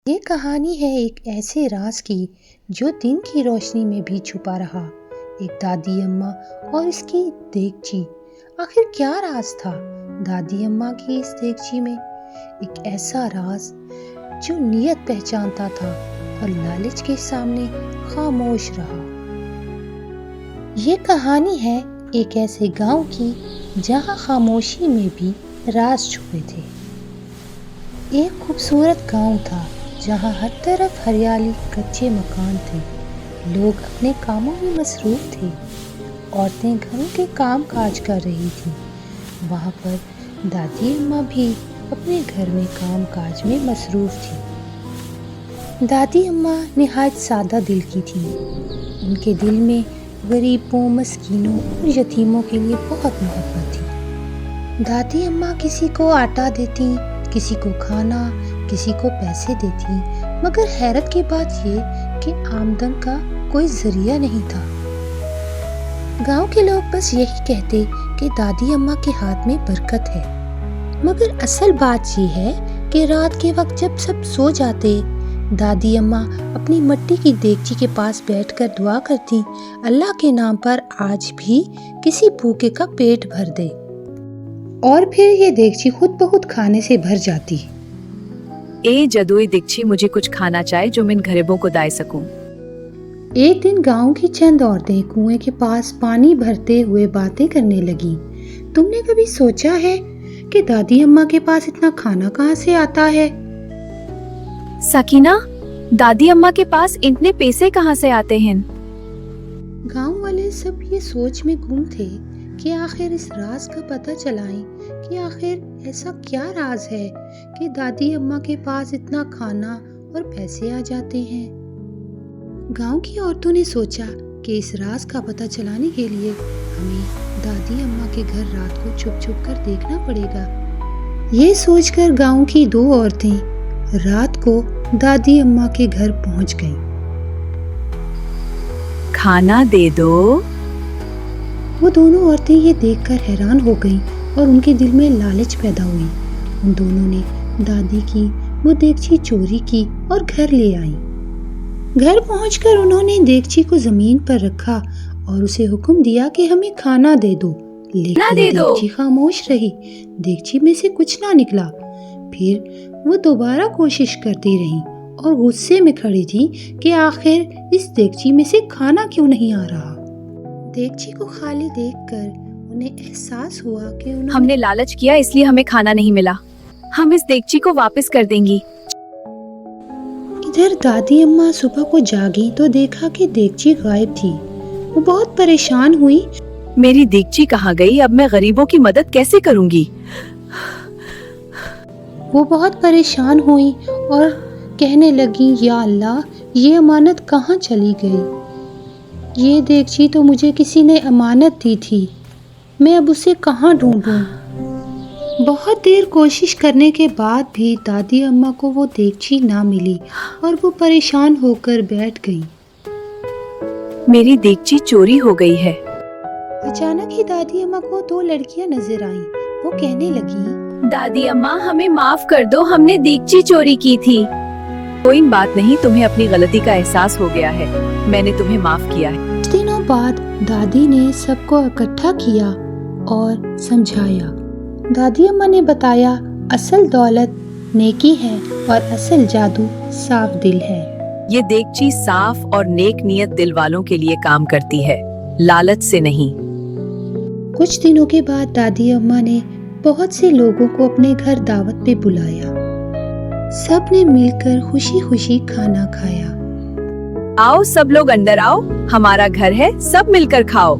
یہ کہانی ہے ایک ایسے راز کی جو دن کی روشنی میں بھی چھپا رہا۔ ایک دادی اماں اور اس کی دیگچی۔ آخر کیا راز تھا دادی اماں کی اس دیگچی میں؟ ایک ایسا راز جو نیت پہچانتا تھا اور لالچ کے سامنے خاموش رہا۔ یہ کہانی ہے ایک ایسے گاؤں کی جہاں خاموشی میں بھی راز چھپے تھے۔ ایک خوبصورت گاؤں تھا جہاں ہر طرف ہریالی، کچے مکان تھے، لوگ اپنے کاموں میں مصروف تھے، عورتیں گھروں کے کام کاج کر رہی تھیں۔ وہاں پر دادی اماں بھی اپنے گھر میں کام کاج میں مصروف تھی۔ دادی اماں نہایت سادہ دل کی تھیں۔ ان کے دل میں غریبوں، مسکینوں اور یتیموں کے لیے بہت محبت تھی۔ دادی اماں کسی کو آٹا دیتی، کسی کو کھانا، کسی کو پیسے دیتی، مگر حیرت کی بات یہ کہ آمدن کا کوئی ذریعہ نہیں تھا۔ گاؤں کے لوگ بس یہی کہتے کہ دادی اماں کے ہاتھ میں برکت ہے، مگر اصل بات یہ ہے کہ رات کے وقت جب سب سو جاتے، دادی اماں اپنی مٹی کی دیگچی کے پاس بیٹھ کر دعا کرتی، اللہ کے نام پر آج بھی کسی بھوکے کا پیٹ بھر دے، اور پھر یہ دیگچی خود بخود کھانے سے بھر جاتی۔ اے جدوئی دیگچی، مجھے کچھ کھانا چاہے جو میں ان غریبوں کو دے سکوں۔ ایک دن گاؤں کی چند عورتیں کنویں کے پاس پانی بھرتے ہوئے باتیں کرنے لگیں۔ تم نے کبھی سوچا ہے کہ دادی اماں کے پاس اتنا کھانا کہاں سے آتا ہے؟ سکینہ، دادی اماں کے پاس اتنے پیسے کہاں سے آتے ہیں؟ گاؤں والے سب یہ سوچ میں گم تھے کہ آخر اس راز کا پتہ چلائیں کہ آخر ایسا کیا راز ہے کہ دادی اماں کے پاس اتنا کھانا اور پیسے آ جاتے ہیں۔ گاؤں کی عورتوں نے سوچا کہ اس راز کا پتہ چلانے کے لیے ہمیں دادی اماں کے گھر رات کو چھپ چھپ کر دیکھنا پڑے گا۔ یہ سوچ کر گاؤں کی دو عورتیں رات کو دادی اماں کے گھر پہنچ گئیں۔ کھانا دے دو۔ وہ دونوں عورتیں یہ دیکھ کر حیران ہو گئیں اور ان کے دل میں لالچ پیدا ہوئی۔ ان دونوں نے دادی کی وہ دیگچی چوری کی اور گھر لے آئیں۔ گھر پہنچ کر انہوں نے دیگچی کو زمین پر رکھا اور اسے حکم دیا کہ ہمیں کھانا دے دو، لیکن دیگچی خاموش رہی۔ دیگچی میں سے کچھ نہ نکلا۔ پھر وہ دوبارہ کوشش کرتی رہیں اور غصے میں کھڑی تھی کہ آخر اس دیگچی میں سے کھانا کیوں نہیں آ رہا۔ دیگچی کو خالی دیکھ کر انہیں احساس ہوا کہ ہم نے لالچ کیا، اس لیے ہمیں کھانا نہیں ملا۔ ہم اس دیگچی کو واپس کر دیں گی۔ ادھر دادی اماں صبح کو جاگی تو دیکھا کہ دیگچی غائب تھی۔ وہ بہت پریشان ہوئی۔ میری دیگچی کہاں گئی؟ اب میں غریبوں کی مدد کیسے کروں گی؟ وہ بہت پریشان ہوئی اور کہنے لگی، یا اللہ، یہ امانت کہاں چلی گئی؟ یہ دیگچی تو مجھے کسی نے امانت دی تھی، میں اب اسے کہاں ڈھونڈوں؟ بہت دیر کوشش کرنے کے بعد بھی دادی اماں کو وہ دیگچی نہ ملی اور وہ پریشان ہو کر بیٹھ گئی۔ میری دیگچی چوری ہو گئی ہے۔ اچانک ہی دادی اماں کو دو لڑکیاں نظر آئیں۔ وہ کہنے لگی، دادی اماں، ہمیں معاف کر دو، ہم نے دیگچی چوری کی تھی۔ کوئی بات نہیں، تمہیں اپنی غلطی کا احساس ہو گیا ہے، میں نے تمہیں معاف کیا ہے۔ کچھ دنوں بعد دادی نے سب کو اکٹھا کیا اور سمجھایا۔ دادی اماں نے بتایا، اصل دولت نیکی ہے اور اصل جادو صاف دل ہے۔ یہ دیگچی صاف اور نیک نیت دل والوں کے لیے کام کرتی ہے، لالچ سے نہیں۔ کچھ دنوں کے بعد دادی اماں نے بہت سے لوگوں کو اپنے گھر دعوت پہ بلایا۔ سب نے مل کر خوشی خوشی کھانا کھایا۔ آؤ سب لوگ اندر آؤ، ہمارا گھر ہے، سب مل کر کھاؤ۔